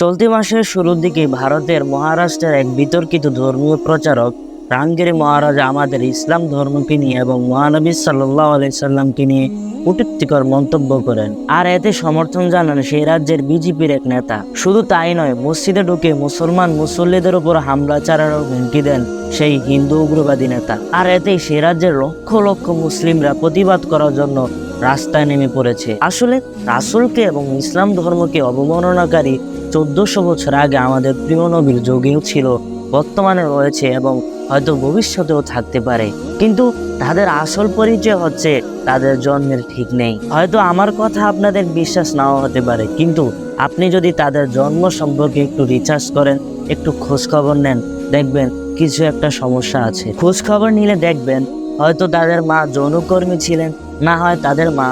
চলতি মাসের শুরুর দিকে ভারতের মহারাষ্ট্রের এক বিতর্কিত ধর্মীয় প্রচারক রামগিরি মহারাজ আমাদের ইসলাম ধর্মকে নিয়ে এবং মহানবী সাল্লাল্লাহু আলাইহি সাল্লামকে নিয়ে কটূক্তিকর মন্তব্য করেন। আর এতে সমর্থন জানান সেই রাজ্যের বিজেপির এক নেতা। শুধু তাই নয়, মসজিদে ঢুকে মুসলমান মুসল্লিদের উপর হামলা চালানোর হুমকি দেন সেই হিন্দু উগ্রবাদী নেতা। আর এতেই সেই রাজ্যের লক্ষ লক্ষ মুসলিমরা প্রতিবাদ করার জন্য রাস্তায় নেমে পড়েছে। আসলে রাসূলকে এবং ইসলাম ধর্মকে অবমাননাকারী 1400 বছর আগে আমাদের প্রিয় নবীর যুগেও ছিল, বর্তমানে রয়েছে এবং হয়তো ভবিষ্যতেও থাকতে পারে। কিন্তু তাদের আসল পরিচয় হচ্ছে তাদের জন্মের ঠিক নেই। হয়তো আমার কথা আপনাদের বিশ্বাস নাও হতে পারে, কিন্তু আপনি যদি তাদের জন্ম সম্পর্কে একটু রিসার্চ করেন, একটু খোঁজ খবর নেন, দেখবেন কিছু একটা সমস্যা আছে। খোঁজ খবর নিলে দেখবেন হয়তো তাদের মা যৌনকর্মী ছিলেন, না হয় তাদের মা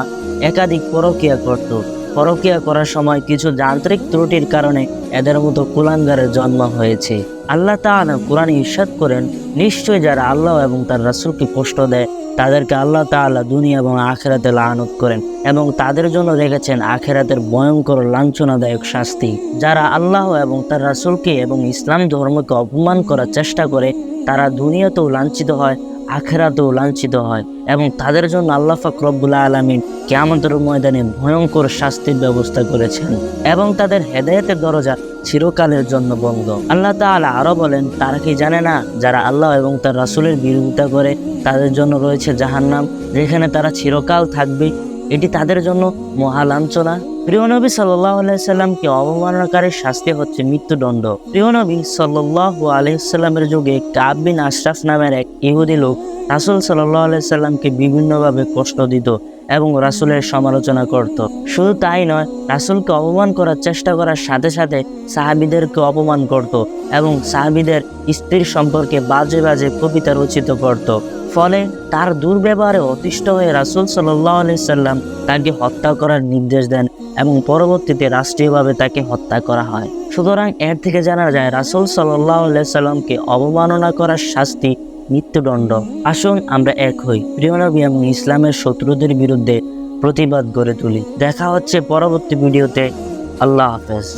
একাধিক পরকীয়া করত। পরকীয়া করার সময় কিছু যান্ত্রিক ত্রুটির কারণে এদের মতো কুলাঙ্গারের জন্ম হয়েছে। আল্লাহ তাআলা কুরআনে ইরশাদ করেন, নিশ্চয় যারা আল্লাহ এবং তার রাসূলকে কষ্ট দেয় তাদেরকে আল্লাহ তাআলা দুনিয়া এবং আখিরাতে লানত করেন এবং তাদের জন্য রেখেছেন আখিরাতের ভয়ঙ্কর লাঞ্ছনাদায়ক শাস্তি। যারা আল্লাহ এবং তার রাসূলকে এবং ইসলাম ধর্মকে অপমান করার চেষ্টা করে তারা দুনিয়াতেও লাঞ্ছিত হয়, আখিরাতেও লাঞ্ছিত হয় এবং তাদের জন্য আল্লাহ পাক রব্বুল আলামিন কিয়ামতের ময়দানে ভয়ঙ্কর শাস্তির ব্যবস্থা করেছেন এবং তাদের হেদায়েতের দরজা চিরকালের জন্য বন্ধ। আল্লাহ তাআলা আরো বলেন, তারা কি জানে না যারা আল্লাহ এবং তার রাসূলের বিরোধিতা করে তাদের জন্য রয়েছে জাহান্নাম, যেখানে তারা চিরকাল থাকবে। এটি তাদের জন্য মহা লাঞ্ছনা। প্রিয় নবী সাল্লাল্লাহু আলাইহি সাল্লামকে অবমাননাকারী শাস্তি হচ্ছে মৃত্যুদণ্ড। প্রিয় নবী সাল্লাল্লাহু আলাইহি সাল্লামের যুগে কাব বিন আশরাফ নামের এক ইহুদি লোক রাসূল সাল্লাল্লাহু আলাইহি সাল্লামকে বিভিন্নভাবে কষ্ট দিত এবং রাসূলের সমালোচনা করত। শুধু তাই নয়, রাসূলকে অপমান করার চেষ্টা করার সাথে সাথে সাহাবীদেরকে অপমান করত এবং সাহাবীদের স্ত্রীর সম্পর্কে বাজে বাজে কবিতা রচিত করত। ফলে তার দুর্ব্যবহারে অতিষ্ঠ হয়ে রাসূল সাল্লাল্লাহু আলাইহি সাল্লাম তাকে হত্যা করার নির্দেশ দেন এবং পরবর্তীতে রাষ্ট্রীয়ভাবে তাকে হত্যা করা হয়। সুতরাং এর থেকে জানা যায় রাসূল সাল্লাল্লাহু আলাইহি সাল্লামকে অবমাননা করার শাস্তি মৃত্যুদণ্ড। আসুন আমরা এক হই, প্রিয় নবী এবং ইসলামের শত্রুদের বিরুদ্ধে প্রতিবাদ গড়ে তুলি। দেখা হচ্ছে পরবর্তী ভিডিওতে। আল্লাহ হাফেজ।